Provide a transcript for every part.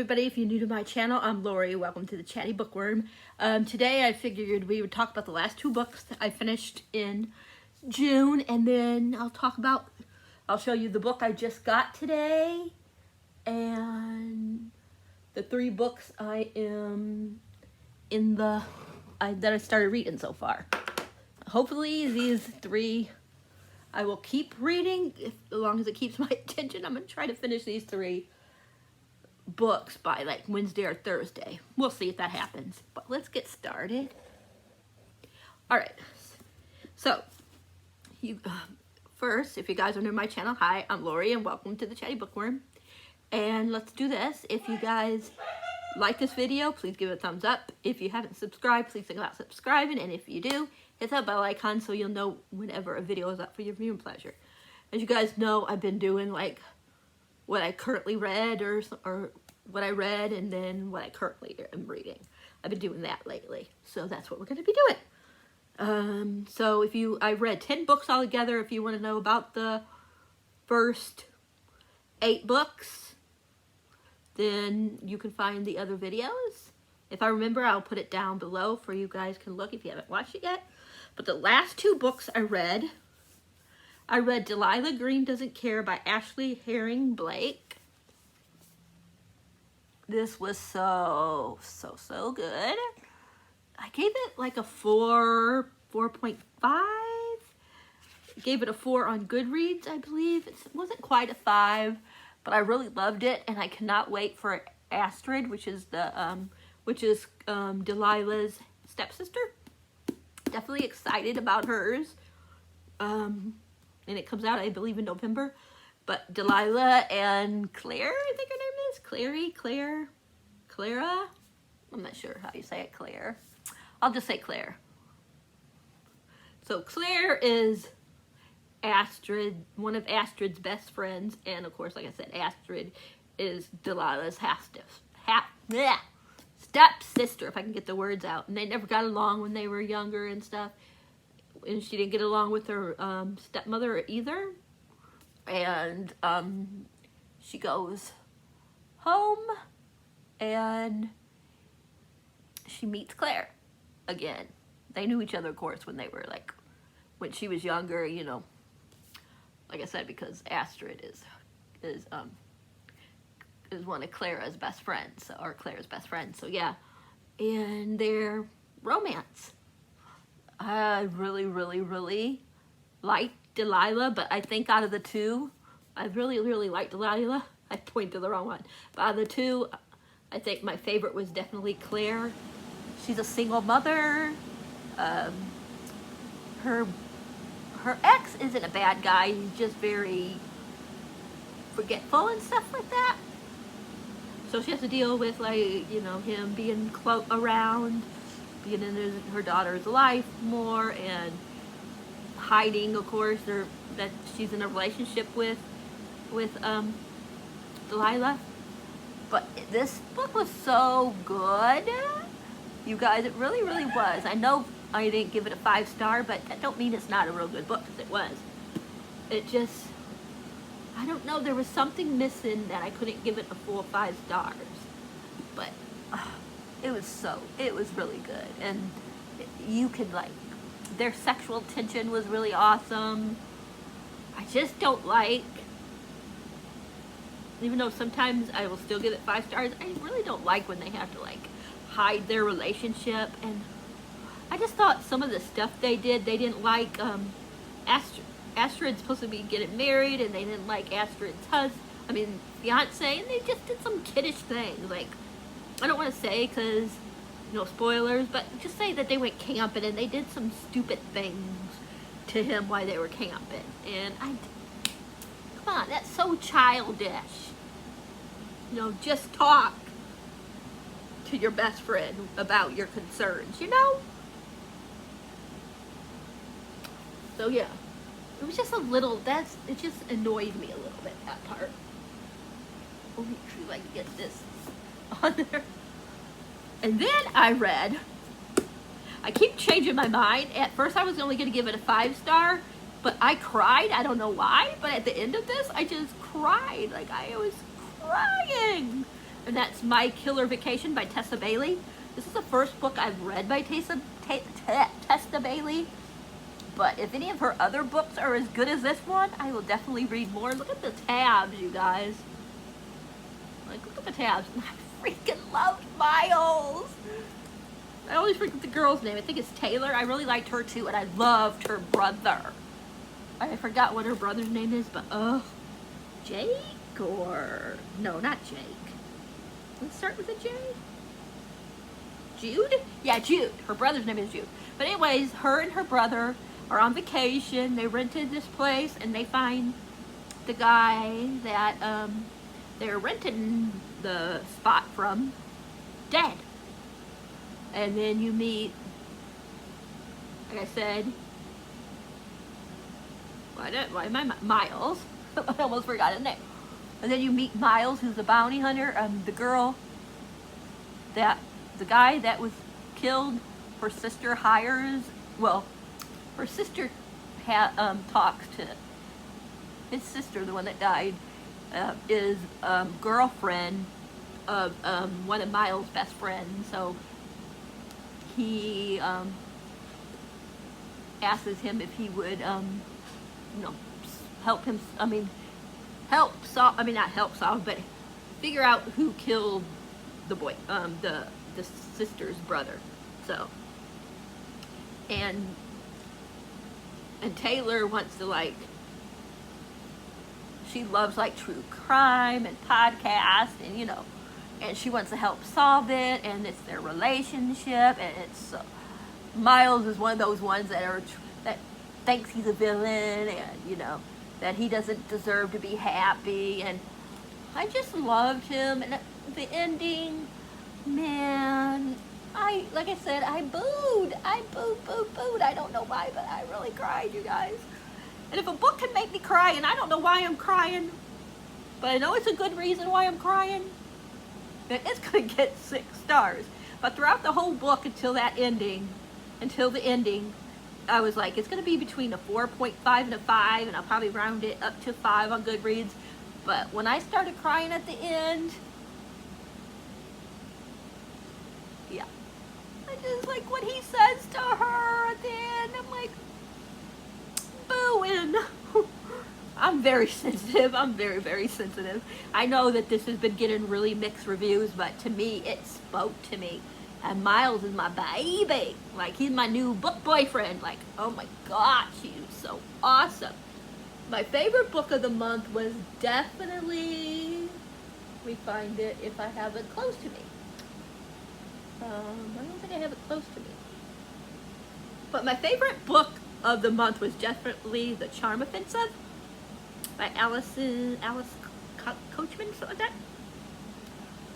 everybody. If you're new to my channel, I'm Lori. Welcome to the Chatty Bookworm. Today I figured we would talk about the last two books that I finished in June, and then I'll show you the book I just got today and the three books I am that I started reading so far. Hopefully these three I will keep reading as long as it keeps my attention. I'm going to try to finish these three books by like Wednesday or Thursday. We'll see if that happens, but let's get started. All right, so first, if you guys are new to my channel, hi, I'm Lori and welcome to the Chatty Bookworm. And let's do this. If you guys like this video, please give it a thumbs up. If you haven't subscribed, please think about subscribing, and if you do, hit that bell icon so you'll know whenever a video is up for your viewing pleasure. As you guys know, I've been doing like what I currently read or what I read and then what I currently am reading. I've been doing that lately, so that's what we're going to be doing. So I read 10 books altogether. If you want to know about the first 8 books, then you can find the other videos. If I remember, I'll put it down below for you guys can look if you haven't watched it yet. But the last 2 books I read Delilah Green Doesn't Care by Ashley Herring Blake. This was so good. I gave it like a 4.5. Gave it a 4 on Goodreads, I believe. It wasn't quite a 5, but I really loved it, and I cannot wait for Astrid, which is Delilah's stepsister. Definitely excited about hers. And it comes out, I believe, in November. But Delilah and Claire, I think her name is Clara. I'm not sure how you say it, Claire. I'll just say Claire. So Claire is Astrid, one of Astrid's best friends, and of course, like I said, Astrid is Delilah's stepsister, if I can get the words out. And they never got along when they were younger and stuff. And she didn't get along with her stepmother either. And she goes home and she meets Claire again. They knew each other, of course, when she was younger, you know. Like I said, because Astrid is one of Clara's best friends, or Claire's best friend. So yeah, and their romance. I really liked Delilah, but I think out of the two, I really liked Delilah. I pointed to the wrong one. But out of the two, I think my favorite was definitely Claire. She's a single mother. Her ex isn't a bad guy. He's just very forgetful and stuff like that. So she has to deal with, like, you know, him being around, being in her daughter's life more, and hiding, of course, that she's in a relationship with Delilah. But this book was so good, you guys. It really was. I know I didn't give it a 5-star, but that don't mean it's not a real good book, because it was. It just, I don't know, there was something missing that I couldn't give it a full 5 stars. But it was really good. And you could, like, their sexual tension was really awesome. I just don't like, even though sometimes I will still give it 5 stars, I really don't like when they have to, like, hide their relationship. And I just thought some of the stuff they didn't like, Astrid's supposed to be getting married, and they didn't like Astrid's fiance, and they just did some kiddish things. Like, I don't want to say because, you know, spoilers, but just say that they went camping and they did some stupid things to him while they were camping. And come on, that's so childish. You know, just talk to your best friend about your concerns, you know? So yeah, it was just it just annoyed me a little bit, that part. Let me see if I can get this on there. And then I keep changing my mind. At first I was only going to give it a 5-star, but I cried. I don't know why, but at the end of this, I just cried. Like, I was crying. and that's My Killer Vacation by Tessa Bailey. This is the first book I've read by Tessa Bailey, but if any of her other books are as good as this one, I will definitely read more. Look at the tabs, you guys. Like, look at the tabs. I freaking loved Miles. I always forget the girl's name. I think it's Taylor. I really liked her too, and I loved her brother. I forgot what her brother's name is, but Jake or no, not Jake. Let's start with a J. Jude? Yeah, Jude. Her brother's name is Jude. But anyways, her and her brother are on vacation. They rented this place, and they find the guy that they're renting the spot from dead. And then you meet, like I said, why am I Miles? I almost forgot his name. And then you meet Miles, who's the bounty hunter. The girl that, the guy that was killed, her sister hires, well, her sister talks to his sister, the one that died, is girlfriend of one of Miles' best friends. So he asks him if he would, you know, help him, not help solve, but figure out who killed the boy, the sister's brother. So, and Taylor wants to, like, she loves like true crime and podcasts, and you know, and she wants to help solve it, and it's their relationship, and it's Miles is one of those ones that thinks he's a villain, and you know that he doesn't deserve to be happy, and I just loved him. And the ending, man, like I said, I booed. I don't know why, but I really cried, you guys. And if a book can make me cry, and I don't know why I'm crying, but I know it's a good reason why I'm crying, then it's gonna get 6 stars. But throughout the whole book until the ending, I was like, it's gonna be between a 4.5 and a 5, and I'll probably round it up to 5 on Goodreads. But when I started crying at the end, yeah, I just like what he says to her at the end. I'm like, booing. I'm very sensitive. I'm very, very sensitive. I know that this has been getting really mixed reviews, but to me, it spoke to me. And Miles is my baby. Like, he's my new book boyfriend. Like, oh my gosh, he was so awesome. My favorite book of the month was definitely, let me find it if I have it close to me. I don't think I have it close to me. But my favorite book of the month was definitely The Charm Offensive by Alice Coachman, something like that.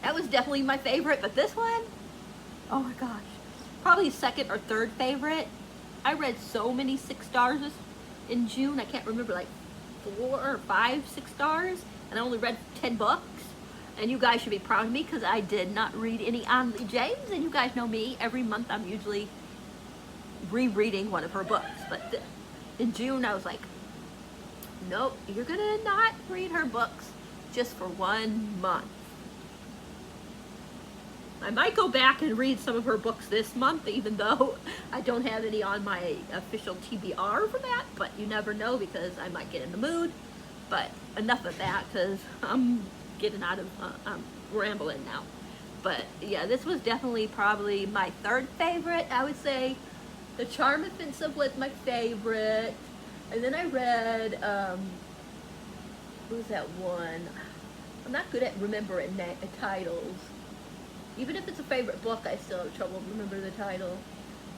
That was definitely my favorite, but this one, oh my gosh, probably second or third favorite. I read so many 6 stars in June. I can't remember, like 4 or 5 6 stars, and I only read 10 books. And you guys should be proud of me because I did not read any Onley James, and you guys know me. Every month I'm usually rereading one of her books, but in June I was like, nope, you're gonna not read her books just for 1 month. I might go back and read some of her books this month, even though I don't have any on my official TBR for that, but you never know because I might get in the mood. But enough of that because I'm getting out of, I'm rambling now. But yeah, this was definitely probably my 3rd favorite. I would say The Charm Offensive was my favorite. And then I read, what was that one? I'm not good at remembering titles. Even if it's a favorite book, I still have trouble remembering the title.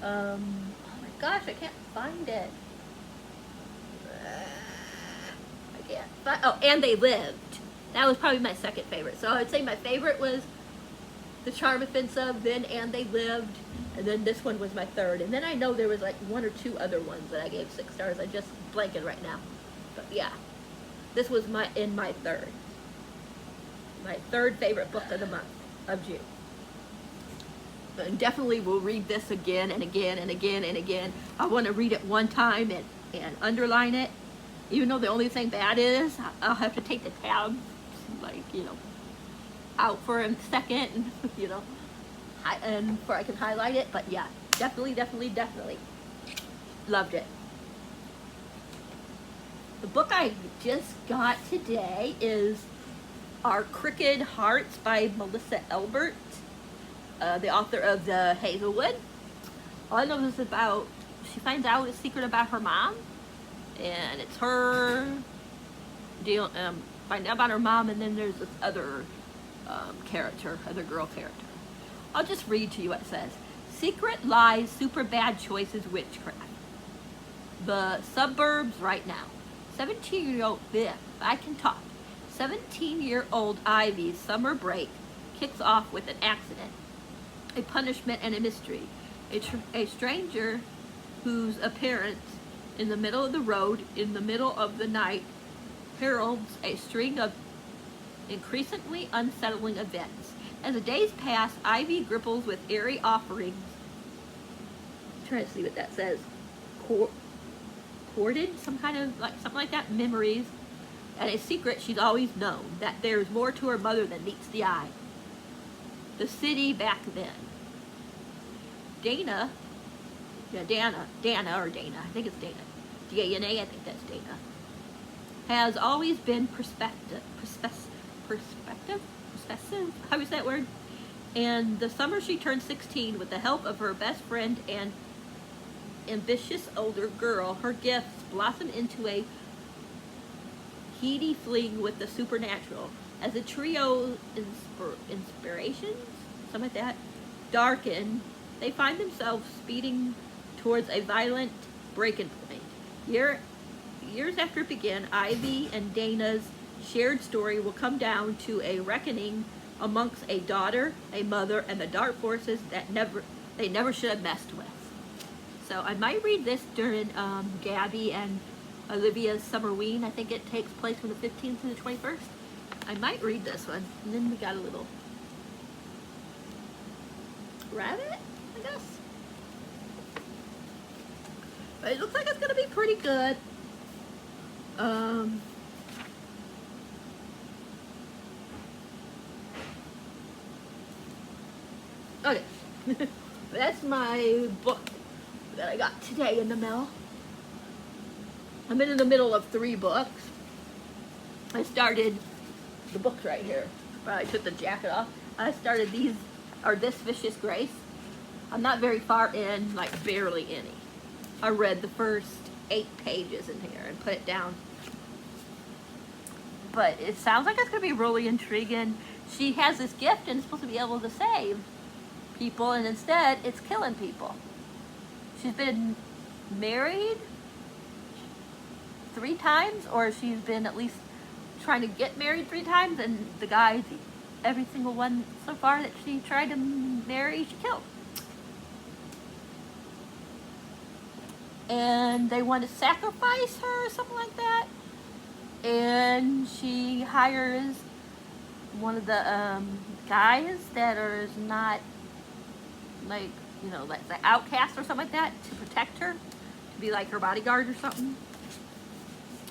Oh my gosh, I can't find it. I can't find, oh, And They Lived. That was probably my 2nd favorite. So I'd say my favorite was The Charm Offensive, then And They Lived, and then this one was my 3rd. And then I know there was like 1 or 2 other ones that I gave 6 stars. I just blanking right now. But yeah, this was my 3rd. My 3rd favorite book of the month of June. And definitely will read this again and again and again and again. I want to read it one time and underline it. Even though the only thing bad is I'll have to take the tabs, like, you know, out for a second, you know, and before I can highlight it. But yeah, definitely, definitely, definitely loved it. The book I just got today is Our Crooked Hearts by Melissa Elbert, the author of The Hazelwood. All I know is about, she finds out a secret about her mom, and it's her finding out about her mom, and then there's this other other girl character. I'll just read to you what it says. Secret lies, super bad choices, witchcraft. The suburbs right now. 17-year-old, I can talk. 17-year-old Ivy's summer break kicks off with an accident, a punishment, and a mystery. A stranger whose appearance in the middle of the road, in the middle of the night, heralds a string of increasingly unsettling events. As the days pass, Ivy grapples with eerie offerings. I'm trying to see what that says. Corded, something like that, memories, and a secret she's always known, that there's more to her mother than meets the eye. The city back then. Dana, I think it's Dana. D-A-N-A, I think that's Dana. Has always been perspective, how is that word? And the summer she turned 16, with the help of her best friend and ambitious older girl, her gifts blossom into a heady fling with the supernatural. As the trio inspirations, something like that, darken, they find themselves speeding towards a violent breaking point. Years after it began, Ivy and Dana's shared story will come down to a reckoning amongst a daughter, a mother, and the dark forces that they never should have messed with. So I might read this during Gabby and Olivia's Summerween. I think it takes place from the 15th to the 21st. I might read this one. And then we got a little rabbit, I guess. But it looks like it's going to be pretty good. Okay. That's my book that I got today in the mail. I'm in the middle of 3 books. I started the books right here. I took the jacket off. I started this Vicious Grace. I'm not very far in, like barely any. I read the first 8 pages in here and put it down. But it sounds like it's going to be really intriguing. She has this gift and is supposed to be able to save people, and instead it's killing people. She's been married 3 times, or she's been at least trying to get married 3 times, and the guys, every single one so far that she tried to marry, she killed. And they want to sacrifice her or something like that. And she hires one of the guys that are not, like, you know, like the outcast or something like that, to protect her, to be like her bodyguard or something.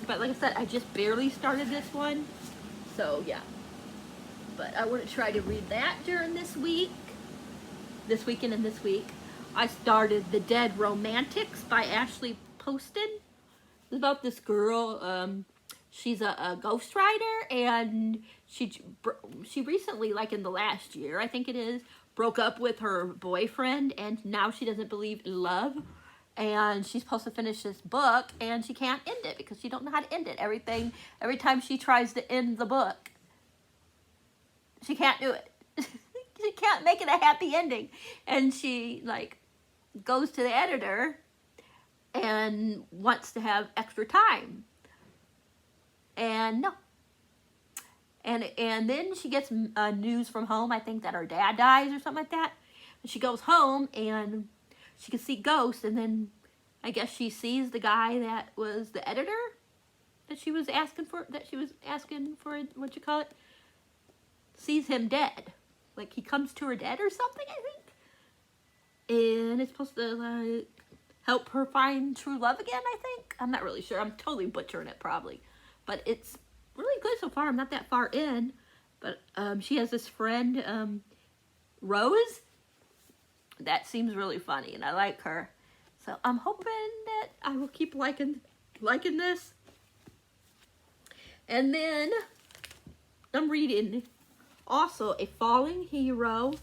But like I said, I just barely started this one, so yeah. But I want to try to read that during this weekend and this week. I started The Dead Romantics by Ashley Poston. It's about this girl, she's a ghostwriter, and she recently, like in the last year, I think it is, broke up with her boyfriend, and now she doesn't believe in love. And she's supposed to finish this book, and she can't end it because she don't know how to end it. Every time she tries to end the book, she can't do it. She can't make it a happy ending. And she, like, goes to the editor and wants to have extra time. And no. And then she gets news from home, I think that her dad dies or something like that. And she goes home, and she can see ghosts, and then I guess she sees the guy that was the editor that she was asking for, what you call it, sees him dead. Like, he comes to her dead or something, I think. And it's supposed to, like, help her find true love again, I think. I'm not really sure. I'm totally butchering it, probably. But it's really good so far. I'm not that far in. But she has this friend, Rose, that seems really funny, and I like her. So I'm hoping that I will keep liking this. And then I'm reading also A Falling Hero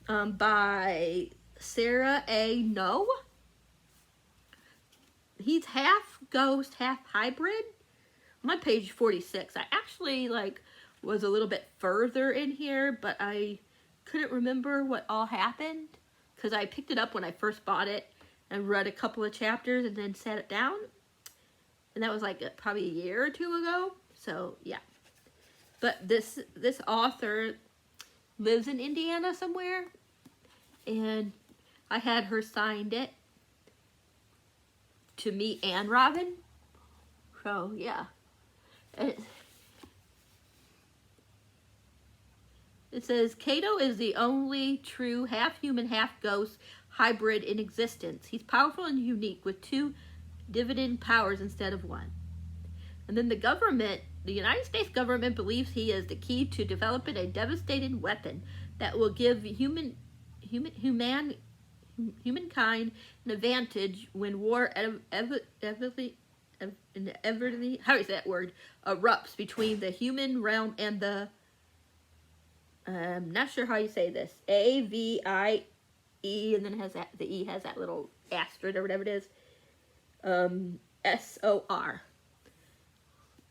by Sarah A. No. He's half ghost, half hybrid. I'm on page 46. I actually was a little bit further in here, but I couldn't remember what all happened because I picked it up when I first bought it and read a couple of chapters and then set it down. And that was probably a year or two ago. So yeah. But this author lives in Indiana somewhere, and I had her signed it to me and Robin. So yeah. It says, Cato is the only true half-human, half-ghost hybrid in existence. He's powerful and unique with 2 dividend powers instead of 1. And then the United States government believes he is the key to developing a devastating weapon that will give humankind an advantage when war inevitably erupts between the human realm and the I'm not sure how you say this. AVIE, and then it has the E has that little asterisk or whatever it is. SOR,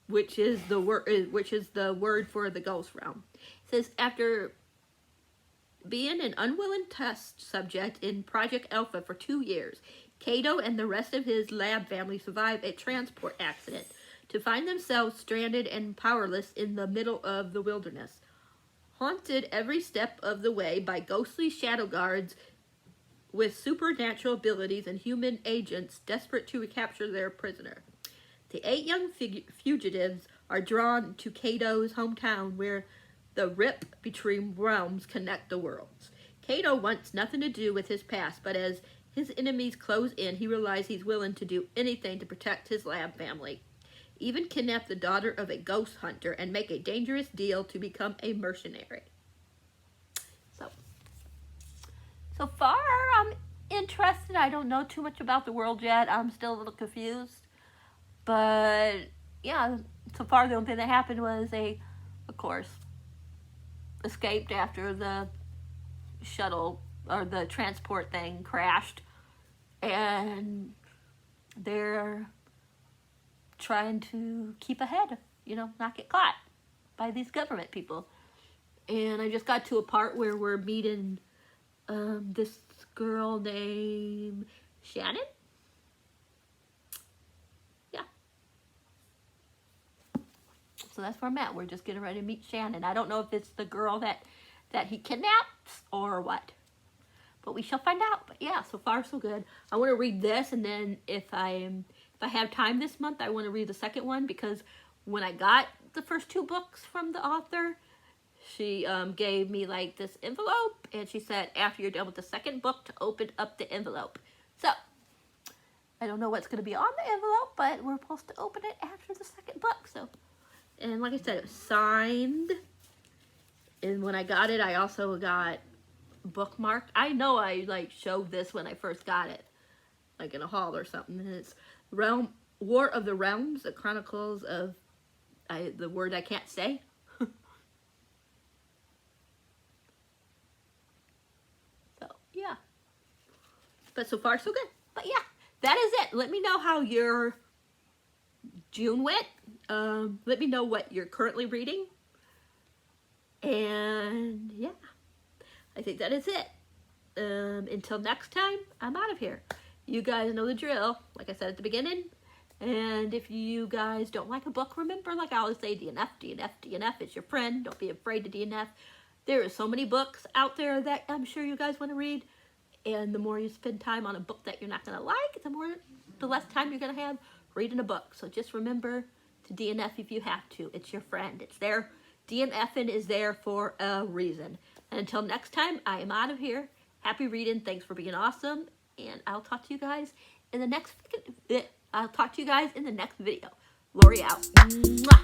which is the word for the ghost realm. It says, after being an unwilling test subject in Project Alpha for 2 years, Cato and the rest of his lab family survive a transport accident to find themselves stranded and powerless in the middle of the wilderness, haunted every step of the way by ghostly shadow guards with supernatural abilities and human agents desperate to recapture their prisoner. The 8 young fugitives are drawn to Cato's hometown where the rip between realms connect the worlds. Cato wants nothing to do with his past, but as his enemies close in, he realizes he's willing to do anything to protect his lab family. Even kidnap the daughter of a ghost hunter and make a dangerous deal to become a mercenary. So far, I'm interested. I don't know too much about the world yet. I'm still a little confused. But, yeah, so far the only thing that happened was they, of course, escaped after the shuttle or the transport thing crashed. And they're trying to keep ahead, not get caught by these government people. And I just got to a part where we're meeting this girl named Shannon. Yeah. So that's where I'm at. We're just getting ready to meet Shannon. I don't know if it's the girl that he kidnaps or what, but we shall find out. But yeah, so far so good. I want to read this, and then if I have time this month, I want to read the second one, because when I got the first 2 books from the author, she gave me this envelope, and she said after you're done with the second book to open up the envelope. So I don't know what's going to be on the envelope, but we're supposed to open it after the second book. So, and like I said, it was signed, and when I got it, I also got bookmarked. I know I showed this when I first got it, in a haul or something, and it's War of the Realms, the Chronicles of the word I can't say. So yeah, but so far so good. But yeah, that is it. Let me know how your June went. Let me know what you're currently reading, and yeah, I think that is it. Until next time, I'm out of here. You guys know the drill, like I said at the beginning. And if you guys don't like a book, remember, like I always say, DNF, DNF, DNF. It's your friend. Don't be afraid to DNF. There are so many books out there that I'm sure you guys want to read. And the more you spend time on a book that you're not going to like, the less time you're going to have reading a book. So just remember to DNF if you have to. It's your friend. It's there. DNFing is there for a reason. And until next time, I am out of here. Happy reading. Thanks for being awesome. And I'll talk to you guys in the next video. Lori out. Mwah.